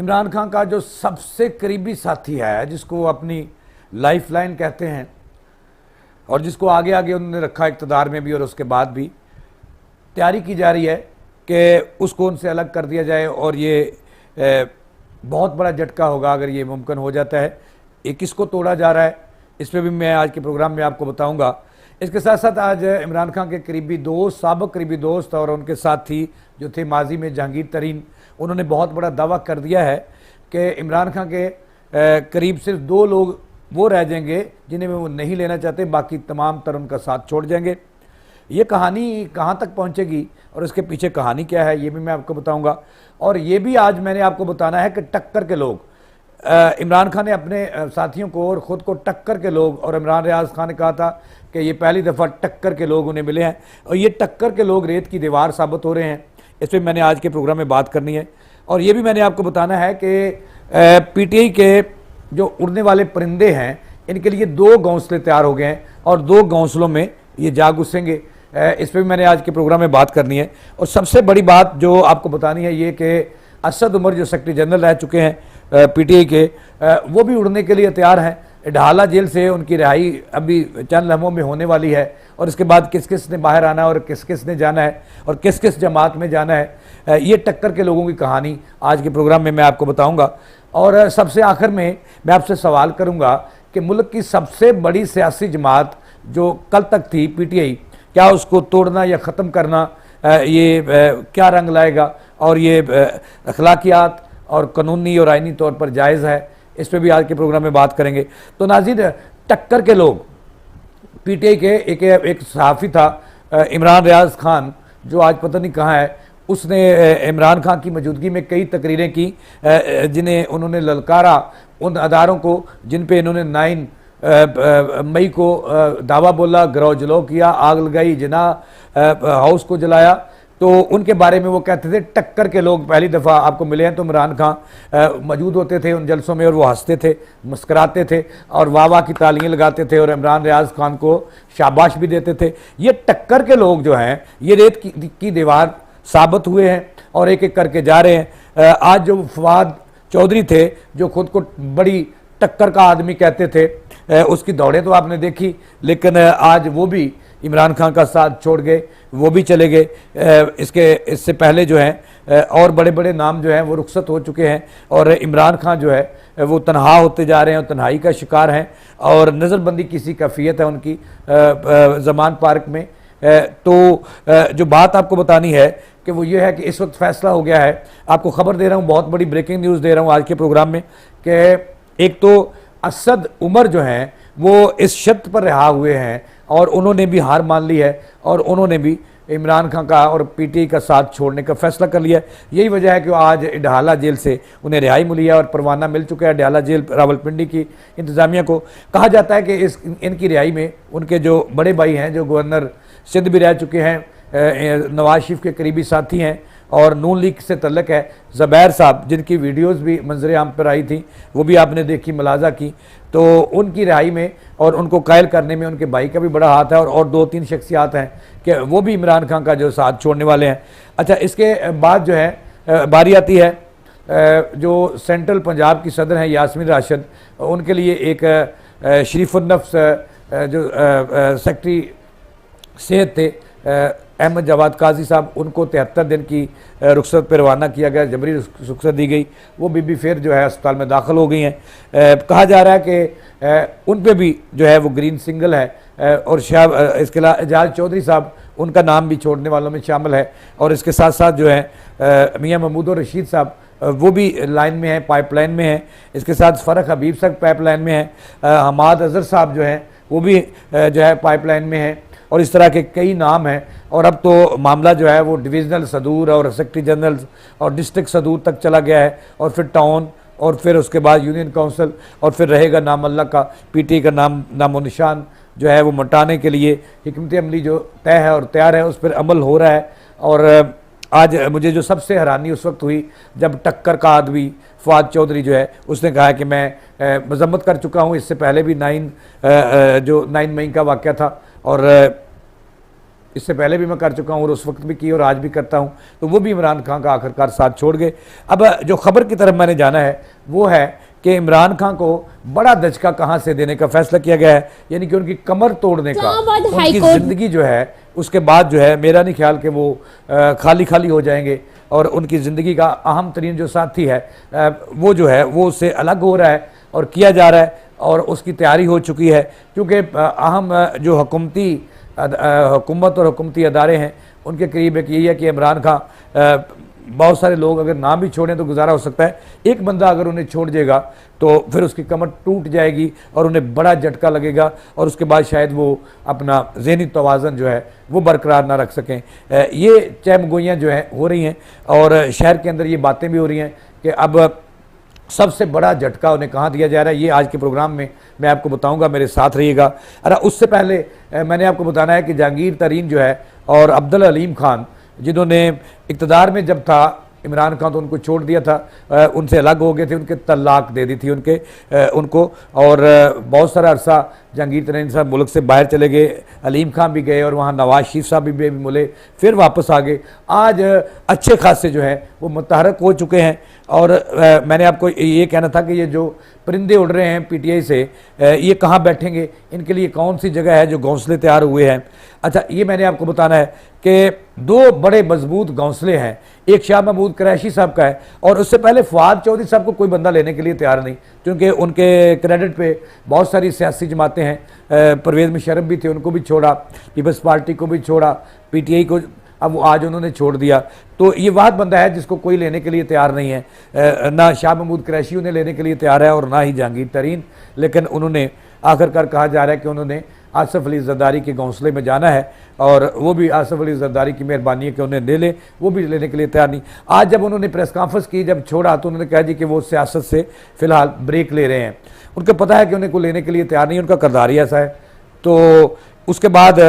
इमरान खान का जो सबसे करीबी साथी है, जिसको अपनी लाइफ लाइन कहते हैं और जिसको आगे आगे उन्होंने रखा इक़्तिदार में भी और उसके बाद भी, तैयारी की जा रही है कि उसको उनसे अलग कर दिया जाए। और ये बहुत बड़ा झटका होगा अगर ये मुमकिन हो जाता है। ये किसको तोड़ा जा रहा है, इस पर भी मैं आज के प्रोग्राम में आपको बताऊंगा। इसके साथ साथ आज इमरान खान के करीबी दोस्त, साबिक़ करीबी दोस्त और उनके साथी जो थे माजी में जहांगीर तरीन, उन्होंने बहुत बड़ा दावा कर दिया है कि इमरान खान के करीब सिर्फ 2 लोग वो रह जाएंगे जिन्हें वो नहीं लेना चाहते, बाकी तमाम तर उनका साथ छोड़ जाएंगे। ये कहानी कहाँ तक पहुँचेगी और इसके पीछे कहानी क्या है, ये भी मैं आपको बताऊंगा। और ये भी आज मैंने आपको बताना है कि टक्कर के लोग, इमरान खान ने अपने साथियों को और ख़ुद को टक्कर के लोग, और इमरान रियाज खान ने कहा था कि ये पहली दफ़ा टक्कर के लोग उन्हें मिले हैं और ये टक्कर के लोग रेत की दीवार साबित हो रहे हैं। इस पर मैंने आज के प्रोग्राम में बात करनी है। और ये भी मैंने आपको बताना है कि पीटीआई के जो उड़ने वाले परिंदे हैं, इनके लिए 2 घोंसले तैयार हो गए हैं और 2 घोंसलों में ये जा घुसेंगे। इस पर भी मैंने आज के प्रोग्राम में बात करनी है। और सबसे बड़ी बात जो आपको बतानी है ये कि असद उमर जो सेक्रेटरी जनरल रह चुके हैं पीटीआई के, वो भी उड़ने के लिए तैयार हैं। ढाला जेल से उनकी रिहाई अभी चंद लम्हों में होने वाली है और इसके बाद किस किस ने बाहर आना है और किस किस ने जाना है और किस किस जमात में जाना है, ये टक्कर के लोगों की कहानी आज के प्रोग्राम में मैं आपको बताऊंगा। और सबसे आखिर में मैं आपसे सवाल करूंगा कि मुल्क की सबसे बड़ी सियासी जमात जो कल तक थी पीटीआई, क्या उसको तोड़ना या ख़त्म करना ये क्या रंग लाएगा और ये अखलाकियात और कानूनी और आइनी तौर पर जायज़ है, इस पर भी आज के प्रोग्राम में बात करेंगे। तो नाज़रीन, टक्कर के लोग पीटीआई के एक सहाफ़ी था इमरान रियाज खान, जो आज पता नहीं कहाँ है, उसने इमरान खान की मौजूदगी में कई तकरीरें की जिन्हें उन्होंने ललकारा उन अदारों को जिन पे इन्होंने 9 मई को दावा बोला, गिरौ जलो किया, आग लगाई, जिना हाउस को जलाया। तो उनके बारे में वो कहते थे टक्कर के लोग पहली दफ़ा आपको मिले हैं। तो इमरान खान मौजूद होते थे उन जलसों में और वो हंसते थे, मुस्कराते थे और वाह वाह की तालियां लगाते थे और इमरान रियाज खान को शाबाश भी देते थे। ये टक्कर के लोग जो हैं ये रेत की दीवार साबित हुए हैं और एक एक करके जा रहे हैं। आज जो फवाद चौधरी थे, जो खुद को बड़ी टक्कर का आदमी कहते थे, उसकी दौड़ें तो आपने देखी, लेकिन आज वो भी इमरान खान का साथ छोड़ गए, वो भी चले गए। इससे पहले जो हैं और बड़े बड़े नाम जो हैं वो रुखसत हो चुके हैं और इमरान खान जो है वो तनहा होते जा रहे हैं और तन्हाई का शिकार हैं और नज़रबंदी किसी कैफियत है उनकी ज़मान पार्क में। तो जो बात आपको बतानी है कि वो ये है कि इस वक्त फैसला हो गया है। आपको खबर दे रहा हूँ, बहुत बड़ी ब्रेकिंग न्यूज़ दे रहा हूँ आज के प्रोग्राम में कि एक तो असद उमर जो हैं वो इस शर्त पर रिहा हुए हैं और उन्होंने भी हार मान ली है और उन्होंने भी इमरान खान का और पीटीआई का साथ छोड़ने का फैसला कर लिया। यही वजह है कि आज ढाला जेल से उन्हें रिहाई मिली है और परवाना मिल चुका है ढाला जेल रावलपिंडी की इंतज़ामिया को। कहा जाता है कि इनकी रिहाई में उनके जो बड़े भाई हैं, जो गवर्नर सिंध भी रह चुके हैं, नवाज शरीफ के करीबी साथी हैं और नून लीग से तल्लक है, ज़ुबैर साहब, जिनकी वीडियोस भी मंजर आम पर आई थी, वो भी आपने देखी, मुलाजा की। तो उनकी रिहाई में और उनको कायल करने में उनके भाई का भी बड़ा हाथ है और 2-3 शख्सियात हैं कि वो भी इमरान खान का जो साथ छोड़ने वाले हैं। अच्छा, इसके बाद जो है बारी आती है जो सेंट्रल पंजाब की सदर हैं यास्मीन राशिद, उनके लिए एक शरीफुन्नफ्स जो सेक्रेटरी सेहत थे अहमद जवाद काजी साहब, उनको 73 दिन की रुखसत पर रवाना किया गया, जबरी रुखसत दी गई। वो बीबी फिर जो है अस्पताल में दाखिल हो गई हैं। कहा जा रहा है कि उन पे भी जो है वो ग्रीन सिग्नल है और इसके अलावा एजाज चौधरी साहब, उनका नाम भी छोड़ने वालों में शामिल है। और इसके साथ साथ जो है मियाँ महमूद और रशीद साहब, वो भी लाइन में हैं, पाइपलाइन में हैं। इसके साथ फ़रक हबीब साहब पाइपलाइन में हैं, हमाद अजहर साहब जो हैं वो भी जो है पाइपलाइन में हैं और इस तरह के कई नाम हैं। और अब तो मामला जो है वो डिविजनल सदूर और सेक्रेटरी जनरल और डिस्ट्रिक्ट सदूर तक चला गया है और फिर टाउन और फिर उसके बाद यूनियन काउंसिल और फिर रहेगा नाम अल्लाह का। पीटीआई का नामो निशान जो है वो मिटाने के लिए हिकमत अमली जो तय है और तैयार है, उस पर अमल हो रहा है। और आज मुझे जो सबसे हैरानी उस वक्त हुई जब टक्कर का आदमी फवाद चौधरी जो है उसने कहा कि मैं मजम्मत कर चुका हूँ, इससे पहले भी 9 मई का वाक़या था और इससे पहले भी मैं कर चुका हूँ और उस वक्त भी की और आज भी करता हूँ, तो वो भी इमरान खान का आखिरकार साथ छोड़ गए। अब जो खबर की तरफ मैंने जाना है वो है कि इमरान खान को बड़ा दचका कहाँ से देने का फैसला किया गया है, यानी कि उनकी कमर तोड़ने का। उनकी ज़िंदगी जो है उसके बाद जो है मेरा नहीं ख्याल कि वो खाली खाली हो जाएंगे और उनकी ज़िंदगी का अहम तरीन जो साथी है वो जो है वो उससे अलग हो रहा है और किया जा रहा है और उसकी तैयारी हो चुकी है, क्योंकि अहम जो हुकूमत और हुकूमती अदारे हैं उनके करीब एक यही है कि इमरान खान, बहुत सारे लोग अगर ना भी छोड़ें तो गुजारा हो सकता है, एक बंदा अगर उन्हें छोड़ देगा तो फिर उसकी कमर टूट जाएगी और उन्हें बड़ा झटका लगेगा और उसके बाद शायद वो अपना ज़हनी तवाज़न जो है वो बरकरार ना रख सकें। ये चहमगोइयाँ जो हैं हो रही हैं और शहर के अंदर ये बातें भी हो रही हैं कि अब सबसे बड़ा झटका उन्हें कहाँ दिया जा रहा है, ये आज के प्रोग्राम में मैं आपको बताऊंगा, मेरे साथ रहिएगा। अरे उससे पहले मैंने आपको बताना है कि जहांगीर तरीन जो है और अब्दुल हलीम खान, जिन्होंने इक़्तिदार में जब था इमरान खान तो उनको छोड़ दिया था, उनसे अलग हो गए थे, उनके तलाक दे दी थी उनको और बहुत सारा अरसा जहांगीर तरीन साहब मुल्क से बाहर चले गए, हलीम खान भी गए और वहाँ नवाज शरीफ साहब भी मिले, फिर वापस आ गए। आज अच्छे खासे जो है वो मुतहरक हो चुके हैं और मैंने आपको ये कहना था कि ये जो परिंदे उड़ रहे हैं पीटीआई से, ये कहाँ बैठेंगे, इनके लिए कौन सी जगह है जो घोंसले तैयार हुए हैं। अच्छा, ये मैंने आपको बताना है कि दो बड़े मजबूत घोंसले हैं, एक शाह महमूद कुरैशी साहब का है और उससे पहले फवाद चौधरी साहब को कोई बंदा लेने के लिए तैयार नहीं, क्योंकि उनके क्रेडिट पे बहुत सारी सियासी जमातें हैं, परवेज़ मुशर्रफ भी थे, उनको भी छोड़ा, पीपल्स पार्टी को भी छोड़ा, पीटीआई को अब वो आज उन्होंने छोड़ दिया। तो ये वाद बंदा है जिसको कोई लेने के लिए तैयार नहीं है, ना शाह महमूद कुरैशी उन्हें लेने के लिए तैयार है और ना ही जहांगीर तरीन, लेकिन उन्होंने आखिरकार कहा जा रहा है कि उन्होंने आसफ अली जरदारी के घोंसले में जाना है और वो भी आसफ अली जरदारी की मेहरबानी है कि उन्हें ले ले, वो भी लेने के लिए तैयार नहीं। आज जब उन्होंने प्रेस कॉन्फ्रेंस की, जब छोड़ा तो उन्होंने कहा जी कि वो सियासत से फ़िलहाल ब्रेक ले रहे हैं, उनको पता है कि उन्हें कोई लेने के लिए तैयार नहीं, उनका किरदार ही ऐसा है। तो उसके बाद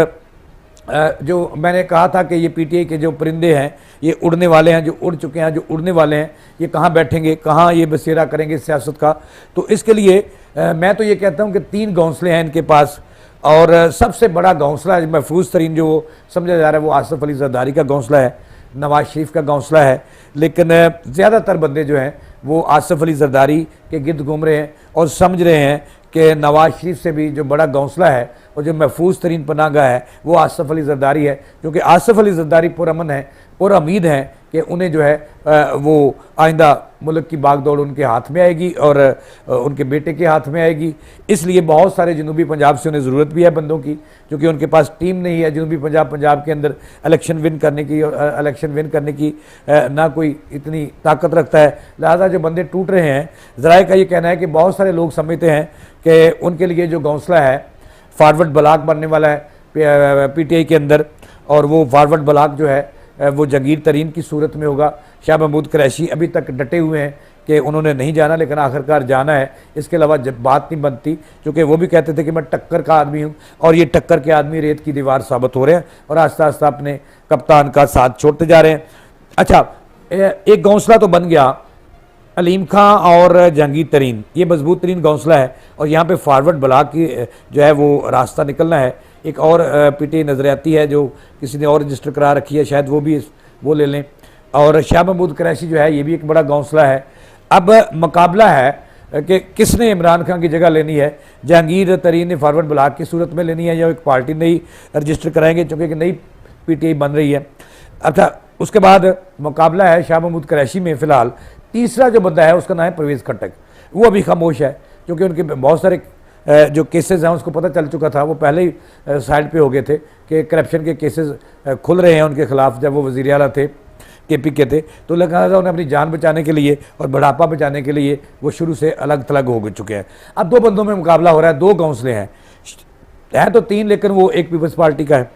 जो मैंने कहा था कि ये पीटीआई के जो परिंदे हैं ये उड़ने वाले हैं, जो उड़ चुके हैं, जो उड़ने वाले हैं, ये कहाँ बैठेंगे, कहाँ ये बसेरा करेंगे सियासत का। तो इसके लिए मैं तो ये कहता हूँ कि 3 घोंसले हैं इनके पास और सबसे बड़ा घोंसला महफूज तरीन जो समझा जा रहा है वो आसफ अली जरदारी का घोंसला है, नवाज शरीफ का घोंसला है, लेकिन ज़्यादातर बंदे जो हैं वो आसफ अली जरदारी के गिर्द घूम रहे हैं और समझ रहे हैं कि नवाज शरीफ से भी जो बड़ा घोंसला है और जो महफूज तरीन पनाहगाह है वो आसफ अली जरदारी है, क्योंकि आसफ अली जरदारी पुरअमन है और उम्मीद है कि उन्हें जो है वो आइंदा मुल्क की बागदौड़ उनके हाथ में आएगी और उनके बेटे के हाथ में आएगी। इसलिए बहुत सारे जनूबी पंजाब से उन्हें ज़रूरत भी है बंदों की, क्योंकि उनके पास टीम नहीं है जनूबी पंजाब के अंदर इलेक्शन विन करने की ना कोई इतनी ताकत रखता है, लिहाजा जो बंदे टूट रहे हैं। ज़राए का ये कहना है कि बहुत सारे लोग समझते हैं कि उनके लिए जो घोंसला है फारवर्ड ब्लॉक बनने वाला है पीटीआई के अंदर, और वो फारवर्ड ब्लॉक जो है वो जहांगीर तरीन की सूरत में होगा। शाह महमूद कुरैशी अभी तक डटे हुए हैं कि उन्होंने नहीं जाना, लेकिन आखिरकार जाना है, इसके अलावा जब बात नहीं बनती, क्योंकि वो भी कहते थे कि मैं टक्कर का आदमी हूँ और ये टक्कर के आदमी रेत की दीवार साबित हो रहे हैं और आस्ता आस्ता अपने कप्तान का साथ छोड़ते जा रहे हैं। अच्छा, एक घोंसला तो बन गया हलीम खां और जहांगीर तरीन, ये मजबूत तरीन घोंसला है और यहाँ पे फॉरवर्ड ब्लॉक की जो है वो रास्ता निकलना है। एक और पीटीआई नजर आती है जो किसी ने और रजिस्टर करा रखी है, शायद वो ले लें। और शाह महमूद कुरैशी जो है ये भी एक बड़ा घोंसला है। अब मुकाबला है कि किसने इमरान खान की जगह लेनी है, जहांगीर तरीन ने फॉरवर्ड ब्लॉक की सूरत में लेनी है या एक पार्टी नई रजिस्टर कराएंगे, चूँकि एक नई पीटीआई बन रही है। अच्छा, उसके बाद मुकाबला है शाह महमूद कुरैशी में। फ़िलहाल तीसरा जो बंदा है उसका नाम है परवेज़ खट्टक, वो अभी खामोश है क्योंकि उनके बहुत सारे जो केसेस हैं उसको पता चल चुका था, वो पहले ही साइड पे हो गए थे कि करप्शन के केसेस खुल रहे हैं उनके खिलाफ। जब वो वज़ीर आला थे केपी के थे तो लगा था उन्हें अपनी जान बचाने के लिए और बढ़ापा बचाने के लिए वो शुरू से अलग थलग हो चुके हैं। अब 2 बंदों में मुकाबला हो रहा है, 2 घोंसले हैं तो 3, लेकिन वो एक पीपल्स पार्टी का है।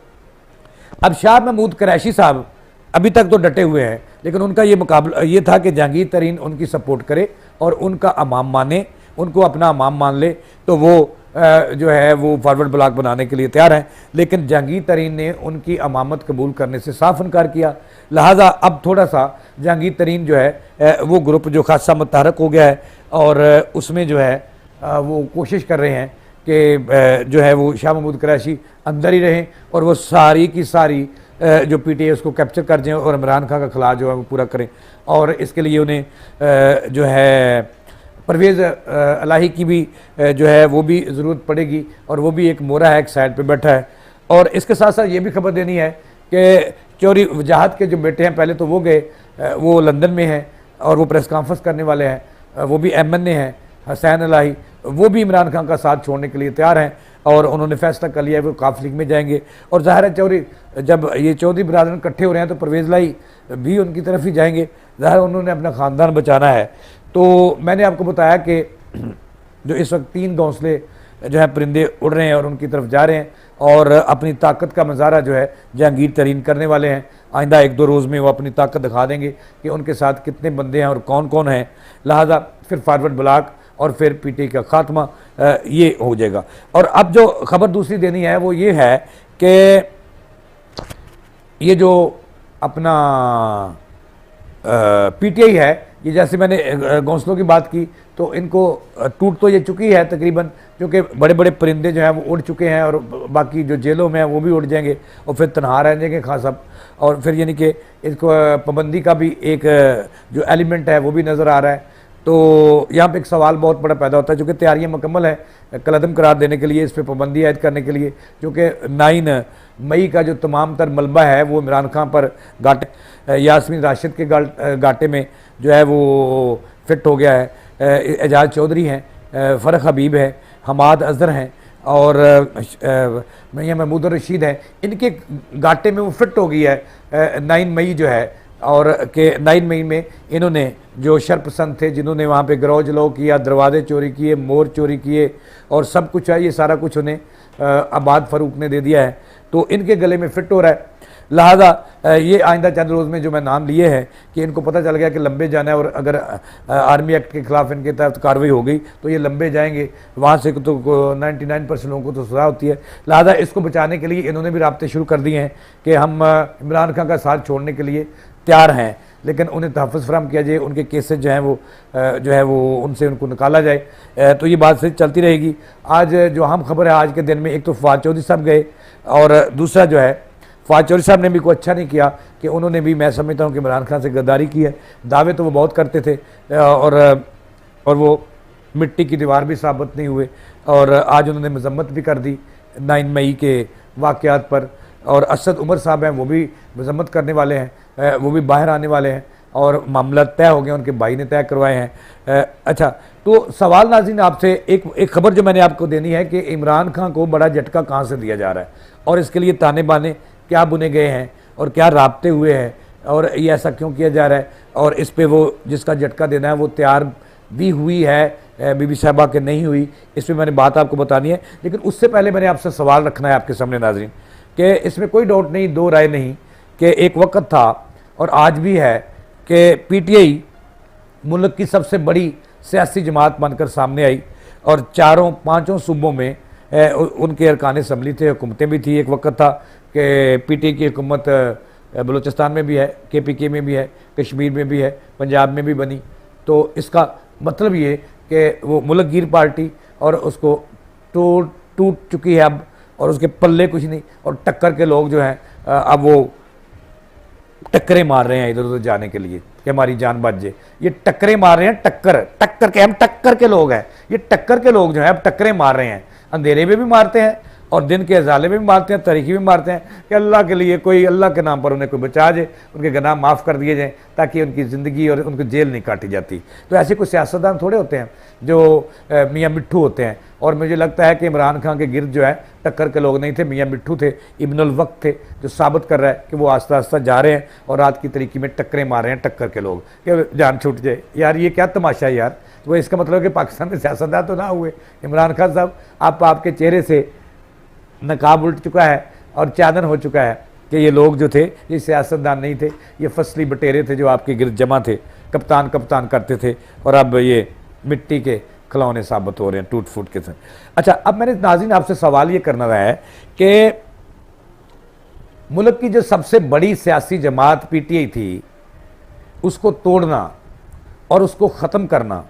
अब शाह महमूद कुरैशी साहब अभी तक तो डटे हुए हैं, लेकिन उनका ये मुकाबला ये था कि जहांगीर तरीन उनकी सपोर्ट करे और उनका अमाम माने, उनको अपना अमाम मान ले, तो वो जो है वो फॉरवर्ड ब्लॉक बनाने के लिए तैयार हैं। लेकिन जहांगीर तरीन ने उनकी अमामत कबूल करने से साफ इनकार किया, लिहाजा अब थोड़ा सा जहांगीर तरीन जो है वो ग्रुप जो खासा मुतहरक हो गया है और उसमें जो है वो कोशिश कर रहे हैं कि जो है वो शाह महमूद कुरैशी अंदर ही रहें और वो सारी की सारी जो पीटीआई उसको कैप्चर कर जाएं और इमरान खान का खिला जो है वो पूरा करें। और इसके लिए उन्हें जो है परवेज़ इलाही की भी जो है वो भी ज़रूरत पड़ेगी, और वो भी एक मोरा है, एक साइड पे बैठा है। और इसके साथ साथ ये भी खबर देनी है कि चौधरी वजाहत के जो बेटे हैं, पहले तो वो गए, वो लंदन में हैं और वो प्रेस कॉन्फ्रेंस करने वाले हैं, वो भी एमएनए हैं, हुसैन इलाही, वो भी इमरान खान का साथ छोड़ने के लिए तैयार हैं और उन्होंने फैसला कर लिया है वो काफ लीग में जाएंगे। और ज़ाहिर है चौधरी, जब ये चौधरी बिरादर इकट्ठे हो रहे हैं तो परवेज़ इलाही भी उनकी तरफ ही जाएंगे, ज़ाहिर उन्होंने अपना ख़ानदान बचाना है। तो मैंने आपको बताया कि जो इस वक्त 3 घोंसले जो है परिंदे उड़ रहे हैं और उनकी तरफ जा रहे हैं और अपनी ताकत का मज़ारा जो है जहांगीर तरीन करने वाले हैं। आइंदा 1-2 रोज़ में वो अपनी ताकत दिखा देंगे कि उनके साथ कितने बंदे हैं और कौन कौन हैं। लिहाजा फिर फारवर्ड ब्लॉक और फिर पीटीआई का खात्मा ये हो जाएगा। और अब जो खबर दूसरी देनी है वो ये है कि ये जो अपना पीटीआई है, ये जैसे मैंने घोंसलों की बात की तो इनको टूट तो ये चुकी है तकरीबन, क्योंकि बड़े बड़े परिंदे जो हैं वो उड़ चुके हैं और बाकी जो जेलों में हैं वो भी उड़ जाएंगे और फिर तनहा रह जाएंगे खास सब। और फिर यानी कि इसको पाबंदी का भी एक जो एलिमेंट है वो भी नज़र आ रहा है। तो यहाँ पे एक सवाल बहुत बड़ा पैदा होता है, चूँकि तैयारियाँ मुकम्मल है कलअदम करार देने के लिए, इस पर पाबंदी आयद करने के लिए, क्योंकि 9 मई का जो तमाम तर मलबा है वो इमरान खान पर घाटे, यास्मीन राशिद के घाटे में जो है वो फिट हो गया है। एजाज चौधरी हैं, फ़रख हबीब है, हमाद अजहर हैं और मियां महमूद रशीद हैं, इनके घाटे में वो फिट हो गई है 9 मई जो है। और के 9 मई में इन्होंने जो शरपसंद थे, जिन्होंने वहाँ पे गरौ जलो किया, दरवाजे चोरी किए, मोर चोरी किए और सब कुछ है, ये सारा कुछ उन्हें आबाद फ़ारूक ने दे दिया है, तो इनके गले में फिट हो रहा है। लिहाजा ये आइंदा चंद रोज़ में जो मैं नाम लिए हैं कि इनको पता चल गया कि लंबे जाना है और अगर आर्मी एक्ट के ख़िलाफ़ इनके तहत कार्रवाई हो गई तो ये लंबे जाएंगे, वहाँ से तो 99% लोगों को तो सज़ा होती है। लिहाजा इसको बचाने के लिए इन्होंने भी राब्ते शुरू कर दिए हैं कि हम इमरान खान का साथ छोड़ने के लिए तैयार हैं, लेकिन उन्हें तहफ़्फ़ुज़ फराहम किया जाए, उनके केसेज जो है वो उनसे उनको निकाला जाए। तो ये बात से चलती रहेगी। आज जो अहम खबर है आज के दिन में, एक तो फवाद चौधरी साहब गए और दूसरा जो है फवाद चौधरी साहब ने भी कोई अच्छा नहीं किया कि उन्होंने भी, मैं समझता हूँ कि इमरान खान से गद्दारी की है। दावे तो वो बहुत करते थे और वो मिट्टी की दीवार भी साबित नहीं हुए और आज उन्होंने मजम्मत भी कर दी 9 मई के वाक़यात पर। और असद उमर साहब हैं, वो भी मजम्मत करने वाले हैं, वो भी बाहर आने वाले हैं और मामला तय हो गया, उनके भाई ने तय करवाए हैं। अच्छा, तो सवाल नाज़रीन आपसे एक खबर जो मैंने आपको देनी है कि इमरान खान को बड़ा झटका कहाँ से दिया जा रहा है और इसके लिए ताने बाने क्या बुने गए हैं और क्या राब्ते हुए हैं और ये ऐसा क्यों किया जा रहा है, और इस पे वो जिसका झटका देना है वो तैयार भी हुई है बीबी साहबा के नहीं हुई, इस पर मैंने बात आपको बतानी है। लेकिन उससे पहले मैंने आपसे सवाल रखना है आपके सामने नाज़रीन कि इसमें कोई डाउट नहीं, दो राय नहीं, कि एक वक्त था और आज भी है कि पीटीआई मुल्क की सबसे बड़ी सियासी जमात बनकर सामने आई और 4-5 सूबों में उनके अरकान असम्बली थे, हुकूमतें भी थी। एक वक्त था कि पीटीआई की हुकूमत बलूचिस्तान में भी है, केपीके में भी है, कश्मीर में भी है, पंजाब में भी बनी। तो इसका मतलब ये कि वो मुल्कगीर पार्टी और उसको टूट चुकी है अब, और उसके पल्ले कुछ नहीं, और टक्कर के लोग जो हैं अब वो टक्करें मार रहे हैं इधर उधर जाने के लिए कि हमारी जान बच जाए। ये टक्करें मार रहे हैं, टक्कर के, हम टक्कर के लोग हैं, ये टक्कर के लोग जो हैं अब टक्करें मार रहे हैं। अंधेरे में भी मारते हैं और दिन के अजाले में भी मारते हैं, तारीखी में मारते हैं कि अल्लाह के लिए कोई, अल्लाह के नाम पर उन्हें कोई बचा जाए, उनके गुनाह माफ़ कर दिए जाएँ ताकि उनकी ज़िंदगी और उनको जेल नहीं काटी जाती। तो ऐसे कोई सियासतदान थोड़े होते हैं जो मियाँ मिट्ठू होते हैं, और मुझे लगता है कि इमरान खान के गिर्द जो है टक्कर के लोग नहीं थे, मियाँ मिट्ठू थे, इब्नुल वक्त थे, जो साबित कर रहा है कि वो आस्ता आस्ता जा रहे हैं और रात की तरीके में टक्करें मार रहे हैं टक्कर के लोग कि जान छूट जाए। यार ये क्या तमाशा है यार। तो इसका मतलब कि पाकिस्तान में सियासतदान तो ना हुए। इमरान खान साहब, आपके चेहरे से नकाब उल्ट चुका है और चादर हो चुका है कि ये लोग जो थे ये सियासतदान नहीं थे, ये फसली बटेरे थे जो आपके गिर्द जमा थे, कप्तान करते थे, और अब ये मिट्टी के खिलौने साबित हो रहे हैं टूट फूट के साथ। अच्छा, अब मैंने नाज़रीन आपसे सवाल ये करना है कि मुल्क की जो सबसे बड़ी सियासी जमात पीटीआई थी, उसको तोड़ना और उसको ख़त्म करना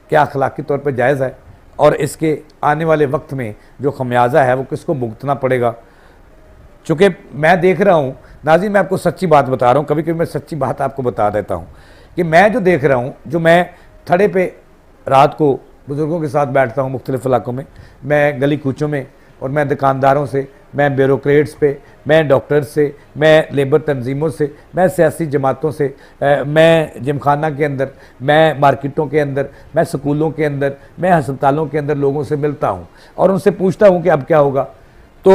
क्या अखलाकी तौर पर जायज़ है? और इसके आने वाले वक्त में जो खमियाजा है वो किसको भुगतना पड़ेगा। चूँकि मैं देख रहा हूँ नाज़रीन, मैं आपको सच्ची बात बता रहा हूँ, कभी कभी मैं सच्ची बात आपको बता देता हूँ कि मैं जो देख रहा हूँ, जो मैं थड़े पे रात को बुज़ुर्गों के साथ बैठता हूँ मुख्तलिफ़ इलाकों में, मैं गली कूचों में, और मैं दुकानदारों से, मैं ब्यूरोक्रेट्स पे, मैं डॉक्टर्स से, मैं लेबर तंजीमों से, मैं सियासी जमातों से, मैं जिमखाना के अंदर, मैं मार्केटों के अंदर, मैं स्कूलों के अंदर, मैं हस्पतालों के अंदर लोगों से मिलता हूँ और उनसे पूछता हूँ कि अब क्या होगा। तो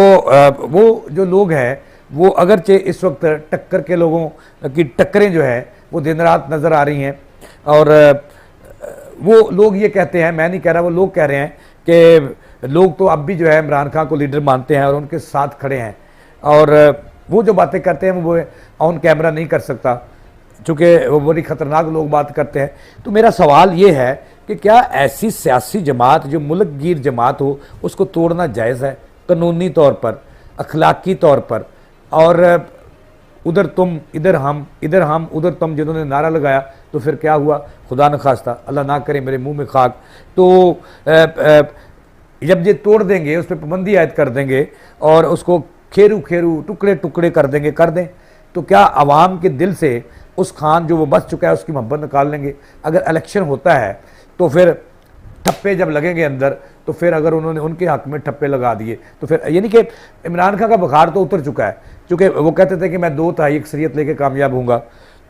वो जो लोग हैं वो अगरचे इस वक्त टक्कर के लोगों की टक्करें जो है वो दिन रात नज़र आ रही हैं, और वो लोग ये कहते हैं, मैं नहीं कह रहा, वो लोग कह रहे हैं कि लोग तो अब भी जो है इमरान खान को लीडर मानते हैं और उनके साथ खड़े हैं, और वो जो बातें करते हैं वो ऑन कैमरा नहीं कर सकता चूँकि वो बड़ी ख़तरनाक लोग बात करते हैं। तो मेरा सवाल ये है कि क्या ऐसी सियासी जमात जो मुल्क गिर जमात हो उसको तोड़ना जायज़ है कानूनी तौर पर, अखलाकी तौर पर? और उधर तुम इधर हम, इधर हम उधर तुम, जिन्होंने नारा लगाया तो फिर क्या हुआ? खुदा न खास्ता, अल्लाह ना करे मेरे मुंह में खाक। तो जब ये तोड़ देंगे, उस पर पाबंदी आयद कर देंगे और उसको खेरू खेरू टुकड़े टुकड़े कर देंगे, कर दें, तो क्या आवाम के दिल से उस खान जो वो बच चुका है उसकी मोहब्बत निकाल लेंगे? अगर इलेक्शन होता है तो फिर ठप्पे जब लगेंगे अंदर, तो फिर अगर उन्होंने उनके हक में ठप्पे लगा दिए तो फिर यानी कि इमरान खान का बुखार तो उतर चुका है, क्योंकि वो कहते थे कि मैं 2/3 अक्सरियत लेके कामयाब होऊंगा।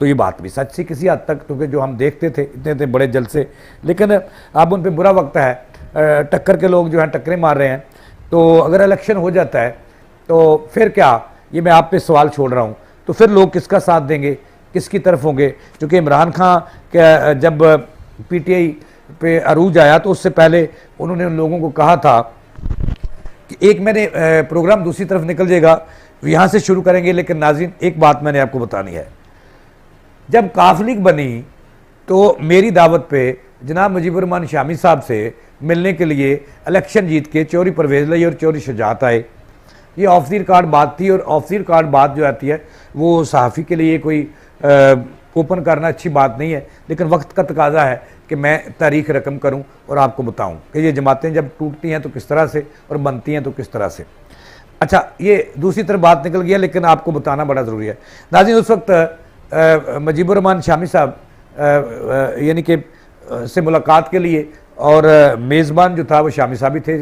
तो ये बात भी सच थी किसी हद तक, क्योंकि जो हम देखते थे इतने थे बड़े जलसे, लेकिन अब उन पर बुरा वक्त है, टक्कर के लोग जो हैं टक्करें मार रहे हैं। तो अगर इलेक्शन हो जाता है तो फिर क्या? ये मैं आप पे सवाल छोड़ रहा हूँ। तो फिर लोग किसका साथ देंगे, किसकी तरफ होंगे? क्योंकि इमरान खान के जब PTI पे अरूज आया तो उससे पहले उन्होंने उन लोगों को कहा था कि एक मैंने प्रोग्राम दूसरी तरफ निकल जाएगा, यहाँ से शुरू करेंगे, लेकिन नाज़रीन एक बात मैंने आपको बतानी है। जब काफ लीग बनी तो मेरी दावत पे जनाब मुजीबुर रहमान शामी साहब से मिलने के लिए इलेक्शन जीत के चौधरी परवेज़ लाई और चौधरी शुजात आए। ये ऑफ द रिकॉर्ड बात थी, और ऑफ द रिकॉर्ड बात जो आती है वो सहाफ़ी के लिए कोई ओपन करना अच्छी बात नहीं है, लेकिन वक्त का तकाजा है कि मैं तारीख रकम करूं और आपको बताऊं कि ये जमातें जब टूटती हैं तो किस तरह से और बनती हैं तो किस तरह से। अच्छा, ये दूसरी तरफ बात निकल गया, लेकिन आपको बताना बड़ा ज़रूरी है। नाज़रीन, उस वक्त मुजीबुर रहमान शामी साहब यानी कि से मुलाकात के लिए, और मेज़बान जो था वो शामी साहब ही थे,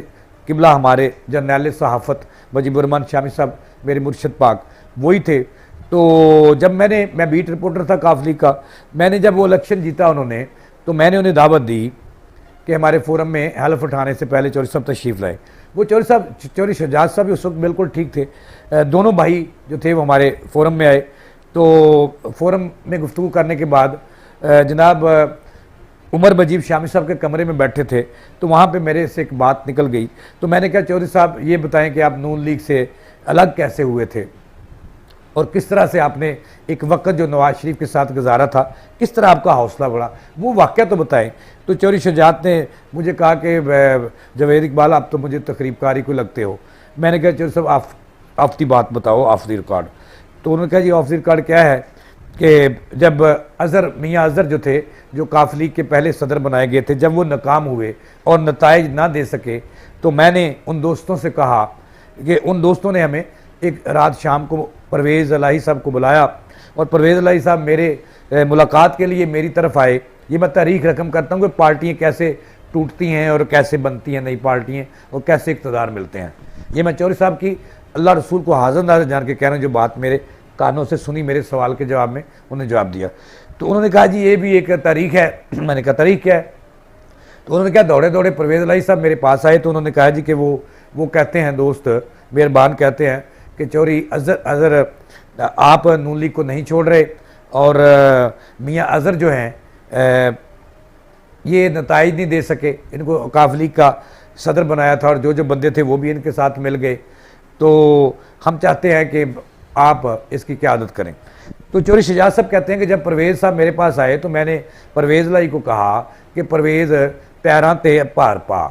किबला हमारे जर्नैल सहाफ़त मुजीबुर रहमान शामी साहब, मेरे मुर्शद पाक वही थे। तो जब मैं बीट रिपोर्टर था काफ लीग का, मैंने जब वो इलेक्शन जीता उन्होंने, तो मैंने उन्हें दावत दी कि हमारे फोरम में हल्फ उठाने से पहले चौधरी साहब तशरीफ़ लाए। वो चौधरी शुजात साहब भी उस वक्त बिल्कुल ठीक थे। दोनों भाई जो थे वो हमारे फोरम में आए। तो फोरम में गुफ्तगू करने के बाद जनाब उमर मजीब शामी साहब के कमरे में बैठे थे, तो वहाँ पे मेरे से एक बात निकल गई। तो मैंने कहा, चौधरी साहब ये बताएं कि आप नून लीग से अलग कैसे हुए थे और किस तरह से आपने एक वक्त जो नवाज शरीफ के साथ गुजारा था, किस तरह आपका हौसला बढ़ा, वो वाक़या तो बताएं। तो चौधरी शुजात ने मुझे कहा कि जवेद इकबाल, आप तो मुझे तकरीबकारी को लगते हो। मैंने कहा, चौधरी साहब आप दी बात बताओ, ऑफ द रिकॉर्ड। तो उन्होंने कहा, जी ऑफ द रिकॉर्ड क्या है कि जब मियाँ अज़हर जो थे, जो काफ लीग के पहले सदर बनाए गए थे, जब वो नाकाम हुए और नताइज ना दे सके, तो मैंने उन दोस्तों से कहा कि उन दोस्तों ने हमें एक रात शाम को परवेज़ इलाही साहब को बुलाया, और परवेज़ इलाही साहब मेरे मुलाकात के लिए मेरी तरफ आए। ये मैं तारीख रकम करता हूँ कि पार्टियाँ कैसे टूटती हैं और कैसे बनती हैं नई पार्टियाँ, और कैसे इक़्तिदार मिलते हैं। ये मैं चौधरी साहब की अल्लाह रसूल को हाज़िर नाज़िर जान के कह रहा हूँ, जो बात मेरे कानों से सुनी, मेरे सवाल के जवाब में उन्होंने जवाब दिया। तो उन्होंने कहा, जी ये भी एक तारीख है। मैंने कहा, तारीख क्या है? तो उन्होंने कहा, दौड़े दौड़े परवेज़ इलाही साहब मेरे पास आए। तो उन्होंने कहा, जी कि वो कहते हैं, दोस्त मेहरबान कहते हैं कि चौधरी अज़हर आप नून लीग को नहीं छोड़ रहे, और मियाँ अज़हर जो हैं ये नताइज नहीं दे सके, इनको काफ लीग का सदर बनाया था और जो बंदे थे वो भी इनके साथ मिल गए, तो हम चाहते हैं कि आप इसकी क़यादत करें। तो चौधरी शुजात साहब कहते हैं कि जब परवेज़ साहब मेरे पास आए तो मैंने परवेज़ लाई को कहा कि परवेज़ पैरां ते भार पा,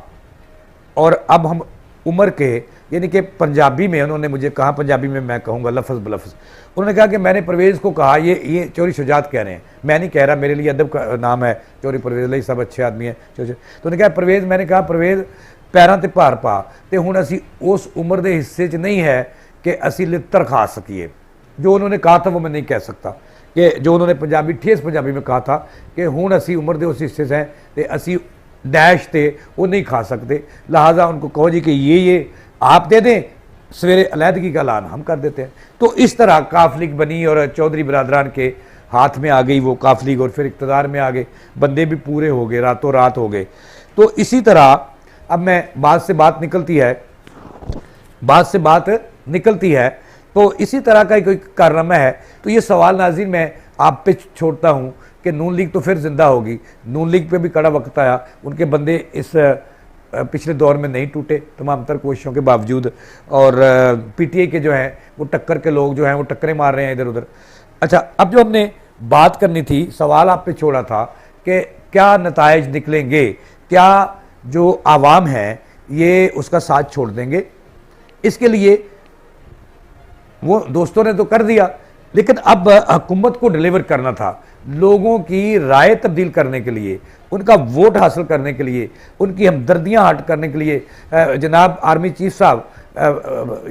और अब हम उम्र के, यानी कि पंजाबी में उन्होंने मुझे कहा, पंजाबी में मैं कहूँगा लफ्ज़ बलफ्ज़, उन्होंने कहा कि मैंने परवेज़ को कहा, ये चोरी शुजात कह रहे हैं, मैं नहीं कह रहा, मेरे लिए अदब का नाम है चोरी परवेज़, लिए सब अच्छे आदमी हैं। तो उन्होंने कहा परवेज़, मैंने कहा परवेज़ पैरों ते भार पा, तो हुण असी उस उम्र के हिस्से च नहीं है कि असी लित्तर खा सकीए। जो उन्होंने कहा था वो मैं नहीं कह सकता, कि जो उन्होंने पंजाबी ठेस पंजाबी में कहा था कि हुण असी उम्र के उस हिस्से से हैं तो असी डैश थे वो नहीं खा सकते, लिहाजा उनको कहो जी कि ये आप दे दें, सवेरे अलहदगी का ऐलान हम कर देते हैं। तो इस तरह काफ लीग बनी और चौधरी बरादरान के हाथ में आ गई वो काफ लीग, और फिर इक़्तिदार में आ गए, बंदे भी पूरे हो गए, रातों रात हो गए। तो इसी तरह अब मैं बात से बात निकलती है, तो इसी तरह का कोई कारनामा है। तो ये सवाल नाज़रीन मैं आप पे छोड़ता हूँ कि नून लीग तो फिर ज़िंदा होगी, नून लीग पे भी कड़ा वक्त आया, उनके बंदे इस पिछले दौर में नहीं टूटे तमाम तर कोशिशों के बावजूद, और पीटीआई के जो हैं वो टक्कर के लोग जो हैं वो टक्करें मार रहे हैं इधर उधर। अच्छा, अब जो हमने बात करनी थी, सवाल आप पे छोड़ा था कि क्या नताइज निकलेंगे, क्या जो आवाम है ये उसका साथ छोड़ देंगे। इसके लिए वो दोस्तों ने तो कर दिया, लेकिन अब हुकूमत को डिलीवर करना था, लोगों की राय तब्दील करने के लिए, उनका वोट हासिल करने के लिए, उनकी हमदर्दियाँ हट करने के लिए। जनाब आर्मी चीफ साहब,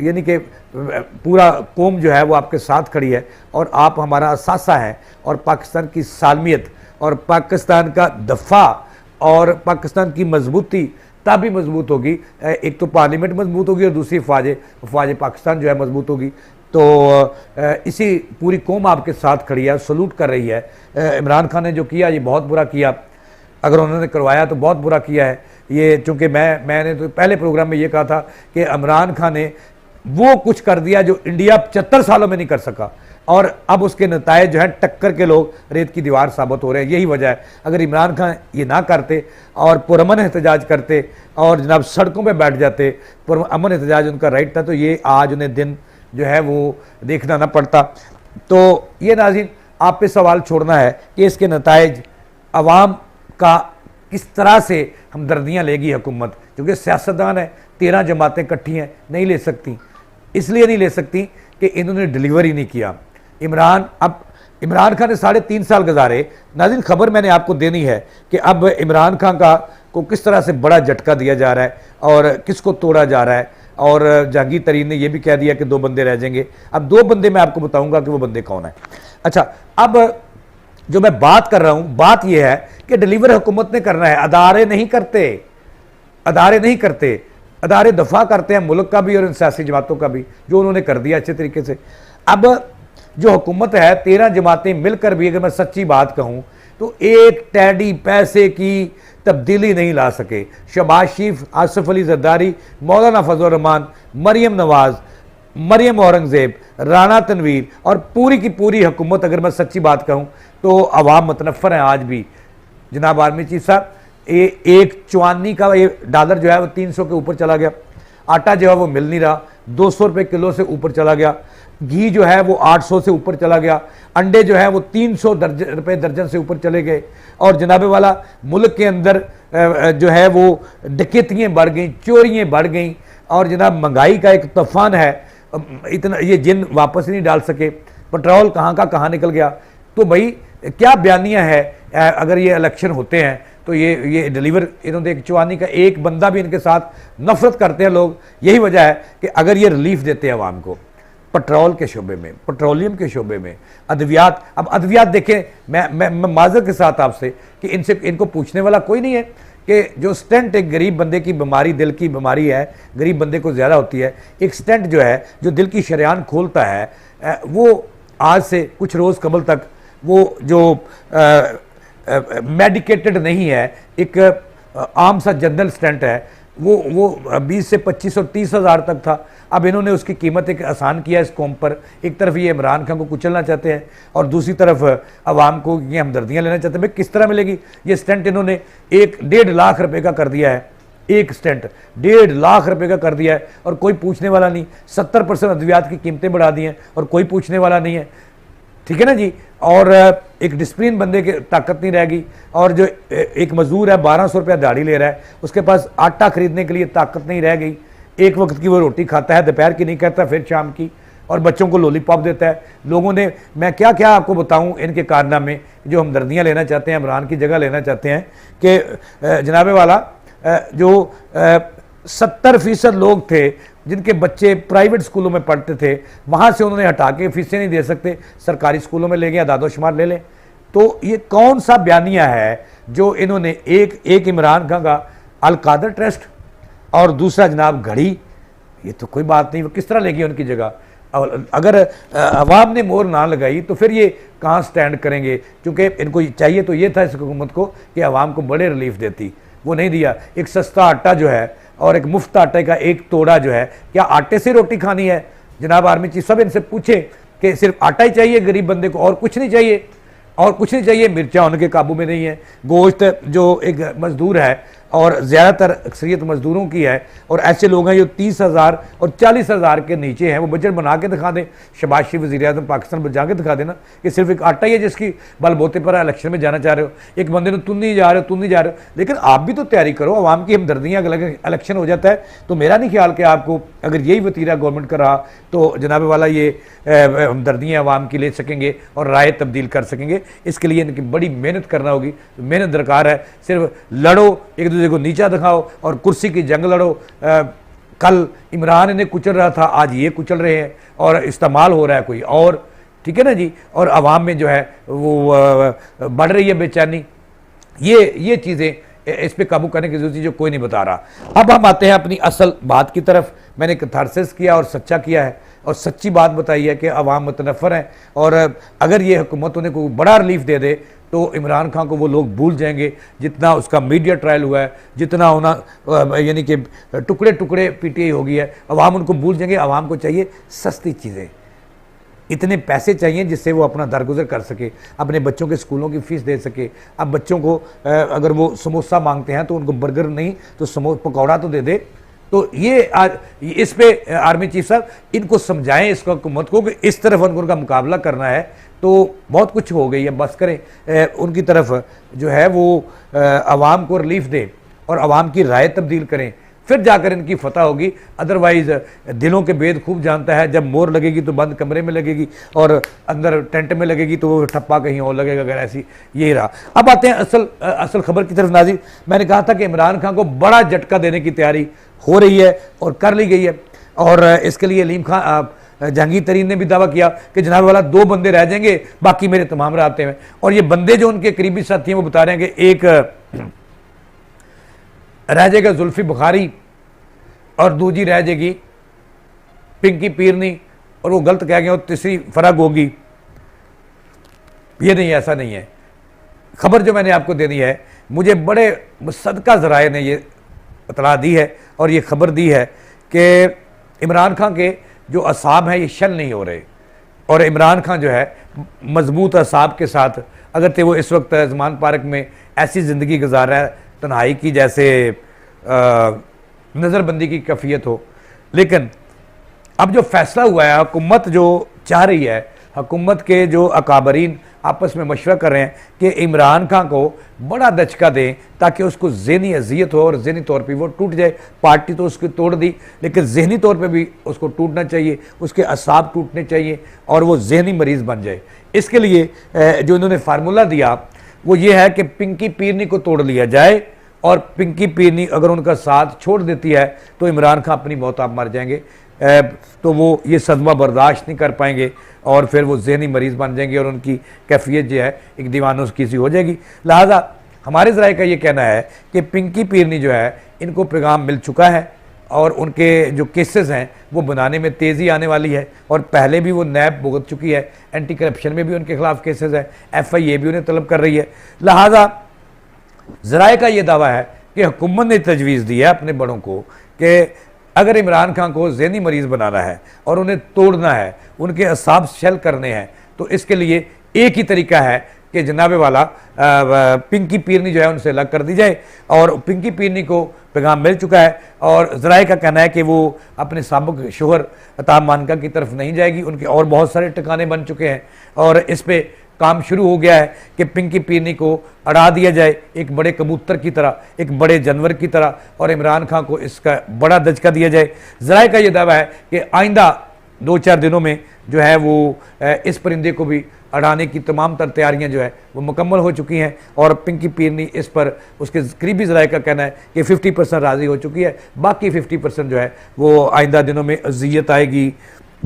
यानी कि पूरा कौम जो है वो आपके साथ खड़ी है, और आप हमारा असासा हैं, और पाकिस्तान की सालमियत और पाकिस्तान का दफ़ा और पाकिस्तान की मजबूती तभी मजबूत होगी, एक तो पार्लियामेंट मजबूत होगी और दूसरी फ़ौज पाकिस्तान जो है मजबूत होगी। तो इसी पूरी कौम आपके साथ खड़ी है, सलूट कर रही है। इमरान खान ने जो किया ये बहुत बुरा किया, अगर उन्होंने करवाया तो बहुत बुरा किया है ये, चूँकि मैंने तो पहले प्रोग्राम में ये कहा था कि इमरान खान ने वो कुछ कर दिया जो इंडिया 75 सालों में नहीं कर सका, और अब उसके नतायज जो है टक्कर के लोग रेत की दीवार साबित हो रहे हैं। यही वजह है, अगर इमरान खान ये ना करते और पुरअमन एहतजाज करते और जनाब सड़कों पे बैठ जाते, पुरअमन एहतजाज उनका राइट था, तो ये आज उन्हें दिन जो है वो देखना ना पड़ता। तो ये नाज़रीन आप पे सवाल छोड़ना है कि इसके नतायज अवाम का किस तरह से हमदर्दियाँ लेगी हुकूमत, क्योंकि सियासतदान है, 13 जमातें इकट्ठी हैं, नहीं ले सकती, इसलिए नहीं ले सकती कि इन्होंने डिलीवर ही नहीं किया। अब इमरान खान ने 3.5 साल गुजारे। नाज़रीन खबर मैंने आपको देनी है कि अब इमरान खान को किस तरह से बड़ा झटका दिया जा रहा है और किसको तोड़ा जा रहा है, और जहांगीर तरीन ने यह भी कह दिया कि 2 बंदे रह जाएंगे। अब 2 बंदे मैं आपको बताऊंगा कि वो बंदे कौन है। अच्छा, अब जो मैं बात कर रहा हूं, बात यह है कि डिलीवर हुकूमत ने करना है, अदारे नहीं करते, अदारे दफा करते हैं मुल्क का भी और इन सियासी जमातों का भी, जो उन्होंने कर दिया अच्छे तरीके से। अब जो हुकूमत है, 13 जमातें मिलकर भी, अगर मैं सच्ची बात कहूं तो एक टैडी पैसे की तब्दीली नहीं ला सके। शहबाज शरीफ, आसिफ अली जरदारी, मौलाना फजल रहमान, मरियम नवाज, मरियम औरंगजेब, राना तनवीर और पूरी की पूरी हुकूमत, अगर मैं सच्ची बात कहूं तो अवाम मुतनफ़र हैं आज भी। जनाब आर्मी चीफ साहब, एक चवानी का ये डॉलर जो है वो 300 के ऊपर चला गया, आटा जो है वो मिल नहीं रहा, 200 रुपये किलो से ऊपर चला गया, घी जो है वो 800 से ऊपर चला गया, अंडे जो है वो 300 रुपये दर्जन से ऊपर चले गए, और जनाबे वाला मुल्क के अंदर जो है वो डकैतियाँ बढ़ गई, चोरियाँ बढ़ गई, और जनाब महंगाई का एक तूफान है, इतना ये जिन वापस नहीं डाल सके, पेट्रोल कहाँ का कहाँ निकल गया। तो भाई क्या बयानियाँ है, अगर ये इलेक्शन होते हैं तो ये डिलीवर इन्होंने एक चवानी का एक बंदा भी इनके साथ नफरत करते हैं लोग। यही वजह है कि अगर ये रिलीफ देते हैं आवाम को पेट्रोल के शोबे में, पेट्रोलियम के शोबे में, अद्वियात, अब अद्वियात देखें, मैं माजर के साथ आपसे कि इनको पूछने वाला कोई नहीं है कि जो स्टेंट एक गरीब बंदे की बीमारी, दिल की बीमारी है, गरीब बंदे को ज़्यादा होती है, एक स्टेंट जो है जो दिल की शरेआन खोलता है, वो आज से कुछ रोज़ कबल तक वो जो मेडिकेटेड नहीं है, एक आम सा जनरल स्टेंट है, वो 20 से 25 और 30 हज़ार तक था। अब इन्होंने उसकी कीमत एक आसान किया इस कौम पर। एक तरफ ये इमरान खान को कुचलना चाहते हैं और दूसरी तरफ आवाम को ये हमदर्दियाँ लेना चाहते हैं। भाई किस तरह मिलेगी ये स्टेंट? इन्होंने 1.5 लाख रुपए का कर दिया है, एक स्टेंट 1.5 लाख रुपए का कर दिया है, और कोई पूछने वाला नहीं। 70% अद्वियात की कीमतें बढ़ा दी हैं और कोई पूछने वाला नहीं है, ठीक है ना जी। और एक डिसिप्लिन बंदे की ताकत नहीं रहेगी, और जो एक मजदूर है 1200 रुपया दिहाड़ी ले रहा है, उसके पास आटा खरीदने के लिए ताकत नहीं रह गई। एक वक्त की वो रोटी खाता है, दोपहर की नहीं करता, फिर शाम की, और बच्चों को लॉलीपॉप देता है। लोगों ने, मैं क्या क्या आपको बताऊं इनके कारनामे, जो हमदर्दियाँ लेना चाहते हैं, इमरान की जगह लेना चाहते हैं कि जनाबे वाला जो 70% लोग थे जिनके बच्चे प्राइवेट स्कूलों में पढ़ते थे, वहाँ से उन्होंने हटा के फीसें नहीं दे सकते, सरकारी स्कूलों में ले गए, दादोशुमार ले लें। तो ये कौन सा बयानिया है जो इन्होंने, एक इमरान खान का अल-कादर ट्रस्ट और दूसरा जनाब घड़ी, ये तो कोई बात नहीं, वो किस तरह लेगी उनकी जगह। और अगर अवाम ने मोहर ना लगाई तो फिर ये कहाँ स्टैंड करेंगे, क्योंकि इनको चाहिए तो ये था इस हुकूमत को कि अवाम को बड़े रिलीफ देती, वो नहीं दिया। एक सस्ता आटा जो है और एक मुफ्त आटे का एक तोड़ा जो है, क्या आटे से रोटी खानी है? जनाब आर्मी चीफ सब इनसे पूछे कि सिर्फ आटा ही चाहिए गरीब बंदे को, और कुछ नहीं चाहिए, और कुछ नहीं चाहिए। मिर्चा उनके काबू में नहीं है, गोश्त जो एक मजदूर है और ज़्यादातर अक्सरियत मजदूरों की है, और ऐसे लोग हैं जो 30,000 और 40,000 के नीचे हैं, वो बजट बना के दिखा दें। शहबाज शरीफ वज़ीर-ए-आज़म पाकिस्तान बचा के दिखा देना कि सिर्फ एक आटा ही है जिसकी बलबोते पर इलेक्शन में जाना चाह रहे हो। एक बंदे ने तुम नहीं जा रहे हो, तुम नहीं जा रहे हो, लेकिन आप भी तो तैयारी करो। अवाम की हमदर्दियाँ, अगर इलेक्शन हो जाता है तो मेरा नहीं ख्याल कि आपको, अगर यही वतीरा गवर्नमेंट का रहा तो जनाब वाला ये हमदर्दियाँ अवाम की ले सकेंगे और राय तब्दील कर सकेंगे। इसके लिए इनकी बड़ी मेहनत करना होगी, मेहनत दरकार है। सिर्फ लड़ो, एक दूसरे को नीचा दिखाओ और कुर्सी की जंग लड़ो। कल इमरान इन्हें कुचल रहा था, आज ये कुचल रहे हैं और इस्तेमाल हो रहा है कोई और, ठीक है ना जी। और अवाम में जो है वो बढ़ रही है बेचैनी। ये चीज़ें, इस पे काबू करने की जरूरत है जो कोई नहीं बता रहा। अब हम आते हैं अपनी असल बात की तरफ। मैंने कैथारसिस किया और सच्चा किया है और सच्ची बात बताई है कि अवाम मुतनफ़र हैं, और अगर ये हुकूमत उन्हें कोई बड़ा रिलीफ दे दे तो इमरान खान को वो लोग भूल जाएंगे जितना उसका मीडिया ट्रायल हुआ है, जितना होना यानी कि टुकड़े टुकड़े पीटीआई हो गई है, अवाम उनको भूल जाएंगे। अवाम को चाहिए सस्ती चीज़ें, इतने पैसे चाहिए जिससे वो अपना दरगुजर कर सके, अपने बच्चों के स्कूलों की फ़ीस दे सके। अब बच्चों को अगर वो समोसा मांगते हैं तो उनको बर्गर नहीं तो पकौड़ा तो दे दे। तो ये आज इस पे आर्मी चीफ साहब इनको समझाएं, इस हुकूमत को, कि इस तरफ उनका मुकाबला करना है तो बहुत कुछ हो गई है, बस करें। उनकी तरफ जो है वो अवाम को रिलीफ दें और अवाम की राय तब्दील करें, फिर जाकर इनकी फतह होगी। अदरवाइज़ दिलों के भेद खूब जानता है, जब मोर लगेगी तो बंद कमरे में लगेगी और अंदर टेंट में लगेगी तो वो ठप्पा कहीं और लगेगा। अगर ऐसी यही रहा। अब आते हैं असल खबर की तरफ। नाज़रीन, मैंने कहा था कि इमरान खान को बड़ा झटका देने की तैयारी हो रही है और कर ली गई है, और इसके लिए अलीम खान जहांगीर तरीन ने भी दावा किया कि जनाब वाला 2 बंदे रह जाएंगे, बाकी मेरे तमाम रास्ते में। और ये बंदे जो उनके करीबी साथी हैं वो बता रहे हैं कि एक रह जाएगा जुल्फी बुखारी और दूजी रह जाएगी पिंकी पीरनी, और वो गलत कह गए, और तीसरी फराग होगी। ये नहीं, ऐसा नहीं है। खबर जो मैंने आपको दे दी है, मुझे बड़े सदका ज़राए ने ये इतला दी है और ये खबर दी है कि इमरान खान के जो असाब हैं ये शल नहीं हो रहे, और इमरान खान जो है मजबूत असाब के साथ, अगर थे वो इस वक्त ज़मान पार्क में ऐसी ज़िंदगी गुजार रहा है तन्हाई की जैसे नज़रबंदी की कैफियत हो। लेकिन अब जो फैसला हुआ है, हुकूमत जो चाह रही है, हुकूमत के जो अकाबरीन आपस में मशवरा कर रहे हैं कि इमरान खान को बड़ा दचका दें ताकि उसको ज़हनी अजियत हो और ज़हनी तौर पे वो टूट जाए। पार्टी तो उसकी तोड़ दी, लेकिन ज़हनी तौर पे भी उसको टूटना चाहिए, उसके असाब टूटने चाहिए और वो ज़हनी मरीज़ बन जाए। इसके लिए जो इन्होंने फार्मूला दिया वो ये है कि पिंकी पीरनी को तोड़ लिया जाए, और पिंकी पीरनी अगर उनका साथ छोड़ देती है तो इमरान खान अपनी मौत आप मर जाएंगे। तो वो ये सदमा बर्दाश्त नहीं कर पाएंगे और फिर वो ज़हनी मरीज़ बन जाएंगे और उनकी कैफियत जो है एक दीवानों की सी हो जाएगी। लिहाजा हमारे ज़राए का ये कहना है कि पिंकी पीरनी जो है इनको पैगाम मिल चुका है और उनके जो केसेस हैं वो बनाने में तेज़ी आने वाली है, और पहले भी वो नैब भुगत चुकी है। एंटी करप्शन में भी उनके खिलाफ केसेस हैं, FIA भी उन्हें तलब कर रही है। लिहाजा ज़राए का ये दावा है कि हुकूमत ने तजवीज़ दी है अपने बड़ों को कि अगर इमरान खान को ज़हनी मरीज़ बनाना है और उन्हें तोड़ना है, उनके असाब शल करने हैं, तो इसके लिए एक ही तरीका है कि जनाब वाला पिंकी पीरनी जो है उनसे अलग कर दी जाए। और पिंकी पीरनी को पैगाम मिल चुका है और ज़राए का कहना है कि वो अपने साबिक़ शोहर अता मानका की तरफ नहीं जाएगी, उनके और बहुत सारे ठिकाने बन चुके हैं और इस पर काम शुरू हो गया है कि पिंकी पीरनी को अड़ा दिया जाए एक बड़े कबूतर की तरह, एक बड़े जानवर की तरह, और इमरान खान को इसका बड़ा दचका दिया जाए। ज़राए का ये दावा है कि आइंदा 2-4 दिनों में जो है वो इस परिंदे को भी अड़ाने की तमाम तर तैयारियां जो है वो मुकम्मल हो चुकी हैं, और पिंकी पीरनी इस पर उसके करीबी ज़राए का कहना है कि 50% राज़ी हो चुकी है। बाकी 50% जो है वो आइंदा दिनों में अज़ियत आएगी,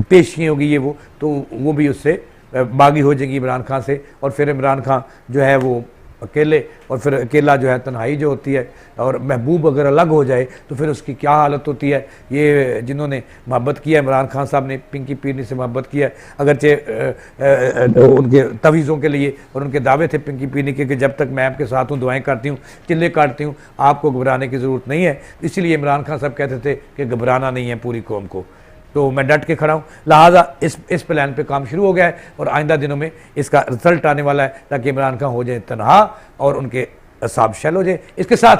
पेशी होगी, ये वो तो वो भी उससे बागी हो जाएगी इमरान खान से, और फिर इमरान खान जो है वो अकेले, और फिर अकेला जो है तन्हाई जो होती है, और महबूब अगर अलग हो जाए तो फिर उसकी क्या हालत होती है। ये जिन्होंने मोहब्बत किया, इमरान खान साहब ने पिंकी पीरनी से मोहब्बत किया, अगरचे उनके तवीज़ों के लिए और उनके दावे थे पिंकी पीरनी के कि जब तक मैं आपके साथ हूँ, दुआएं करती हूँ, चिल्ले काटती हूँ, आपको घबराने की ज़रूरत नहीं है। इसीलिए इमरान खान साहब कहते थे कि घबराना नहीं है पूरी कौम को। तो मैं डट के खड़ा हूँ, लिहाजा इस प्लान पे काम शुरू हो गया है और आइंदा दिनों में इसका रिजल्ट आने वाला है, ताकि इमरान खान हो जाए तनहा और उनके असाब शैल हो जाए। इसके साथ ही